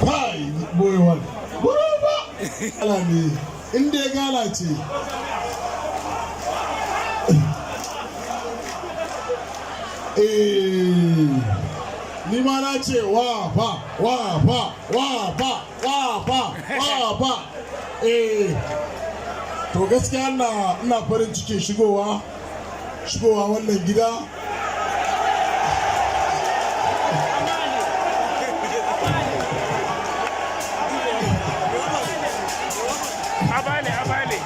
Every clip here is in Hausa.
Fai, boy one. Buruba. Alami, India Galachi. Ni ma na ce wa fa to gaskiya ina farin cikin shigowa wannan gida. Abale.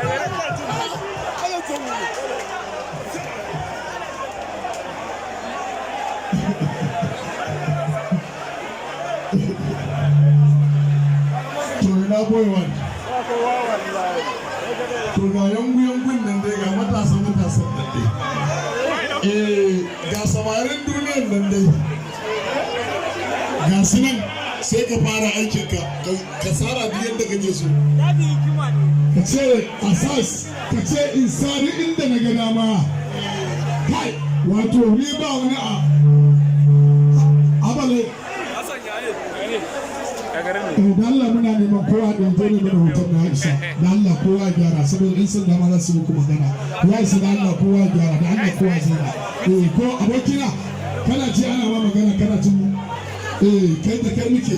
Baraka. Boy one. To ga yangun nan dai ga matasan nan dai. Ga samarin duniyar nan dai. Ga su nan sai ka fara aikin ka tsara duk yadda kake so. Ka ce asas, ka ce insani inda na ga dama. Kai, wato ni ba wani abale. Da Allah muna neman kowa da yanzu ne mana hoton na Aisha. Da Allah kowa gyara saboda in sun dama za su muku magana. Ya isa da Allah kowa gyara da Allah kowa zai. Ko abokina kana ce ana ma magana kana jin mu. Kai da kai muke.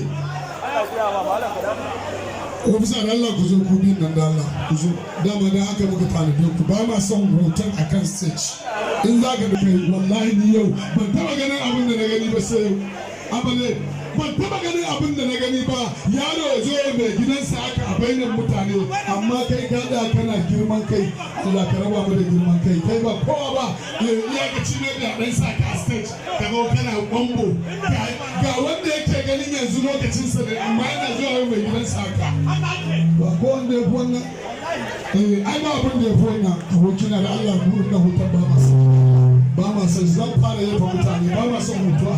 Ko bisa da Allah ku zo ku bin nan da Allah ku zo. Dama da haka muka tanade ku ba ma son hoton akan stage. In za ka da kai wallahi ni yau ban taba ganin abin da na gani ba sai Abale. Ban taba ganin abin da na gani ba. Yaro ya zo mai gidansa haka a bainar mutane amma kai gada kana girman kai. Allah ka raba mu da girman kai. Kai ba kowa ba. Iyakaci ne da dan sa ka stage ka zo kana kwambo. Ga wanda yake ganin yanzu lokacin sa ne amma yana zuwa mai gidansa haka. Ba ko wanda ya fi wannan. Ai ba abin da ya fi wannan. Abokina da Allah ku da hutar ba masa. Ba ma son zan fara yafa mutane ba ma son mutuwa.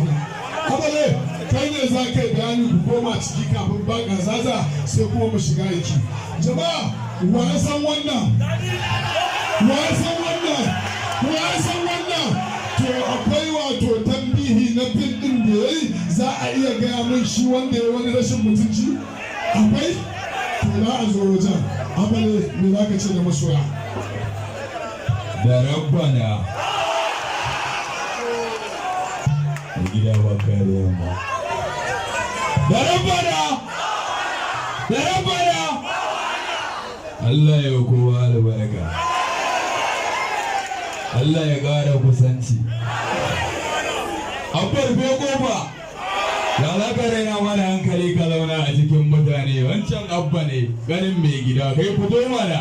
Abale kai ne za ka yi bayani ku koma ciki kafin baka zaza sai kuma mu shiga yaki. Jama'a wa ya san wannan? To akwai wato tambihi na fil din da yayi za a iya gaya min shi wanda ya wani rashin mutunci? Akwai? To za a zo wajen. Abale me za ka ce da masoya? Da rabbana gida ba kare yamma. Da rabbana Allah ya kowa albarka. Allah ya ƙara kusanci. Abbar fe kofa ya za ka raina mana hankali ka zauna a cikin mutane. Wancan abba ne ganin mai gida kai fito mana.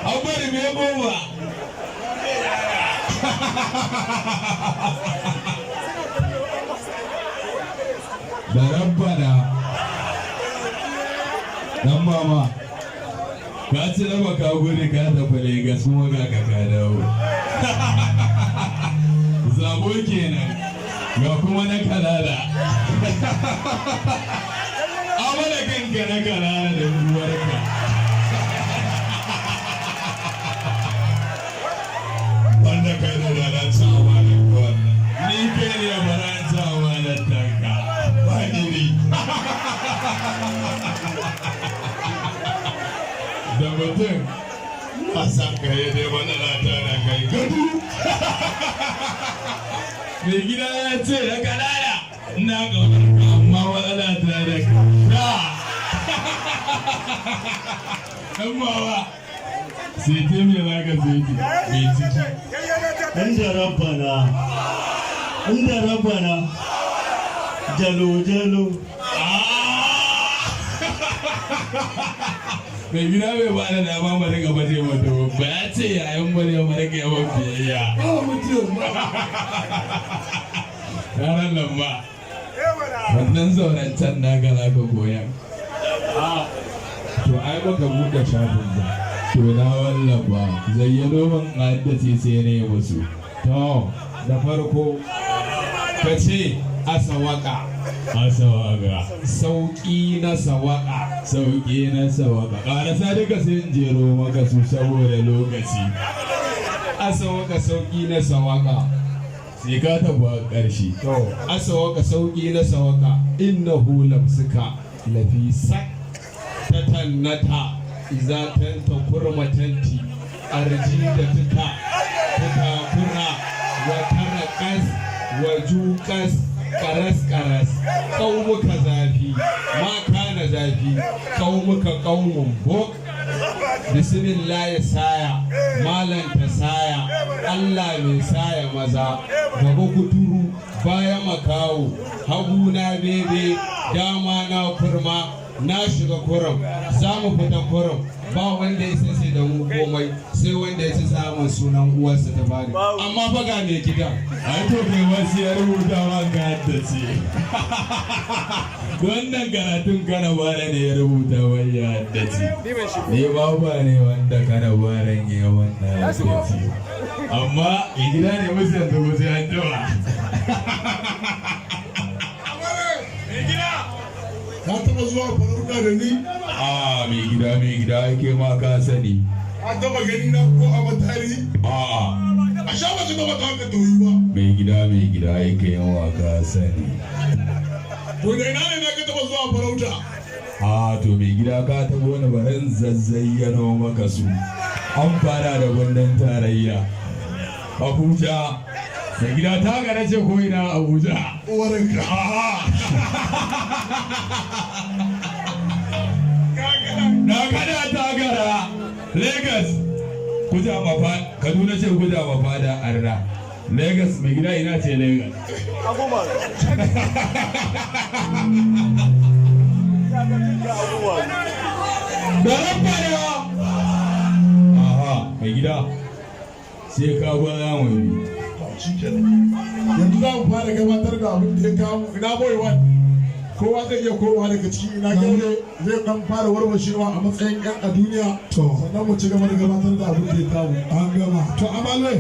Abbar fe kofa da rabbana dan mama ka ci raba ka gudu ka tafi Legas kuma ga ka dawo. Zabo kenan ga kuma na kalala. Amala kanka na kalala da ruwarka. Wanda kai da ranar tsawa da wannan ni kai ne bara tsawa da tanka ba ni da mutum a san kai dai matsala ta da kai gadu. Mai gida ya ce da kalala ina ƙaunar ka amma matsala ta da kai ɗan mawa sai te me za ka sai ki mai ciki. Inda rabbana jalo mai gida bai ba da dama mu rika baje mata ba ya ce yayan mu ne mu rika yawan biyayya yaran nan ba wannan zaurancen na gana ka koyan to ai baka buɗe shafin ba to na wallafa zayyano man haddace sai ne musu to da farko ka ce asawaka sauƙi na sawaka ƙarasa duka sai in jero maka su saboda lokaci asawaka sauƙi na sawaka sai ka taba ƙarshe asawaka sauƙi na sawaka innahu lamsuka lafi sak tatannata izatanta kurmatanti arji da tuka kura wa tarakas wa jukas karas kaumuka zafi maka na zafi kaumuka kaumun bok bismillah ya saya malanta saya Allah mai saya maza gaba kuturu baya makawo hagu na bebe dama na kurma na shiga kurum za mu fita kurum ba wanda ya sai da mu komai sai wanda ya ci samun sunan uwarsa ta bani amma fa ga mai gida ai to kai wasu ya rubuta ma ka haddace wannan karatun kana bara ne ya rubuta wai ya haddace ne ba ne wanda kana baran ya wannan haddace amma mai gida ne musu yanzu ko sai an jima ka taba zuwa farauta da ni? Mai gida yake ma ka sani. Ka taba gani na ko a matari? A sha ba su taba ta haka tauyi ba. Mai gida yake yawa ka sani. To da ina ne ka taba zuwa farauta? To mai gida ka taba wani baran zazzayyano maka su. An fara da gwandan tarayya. Abuja. Mai gida ta gane ce ko ina Abuja. Uwarinka. Na kada ta gara Lagos kuja mafa Kaduna ce kuja mafa da arna Lagos mai gida ina ce Lagos Agoma Garin Fada mai gida sai ka gwada mu yanzu za mu fara gabatar da abin da ya kawo ina boy one kowa zai iya kowa daga ciki ina gaure zai dan fara warwashewa a matsayin yan a duniya sannan mu ci gaba da gabatar da abin da ya kawo an gama to amale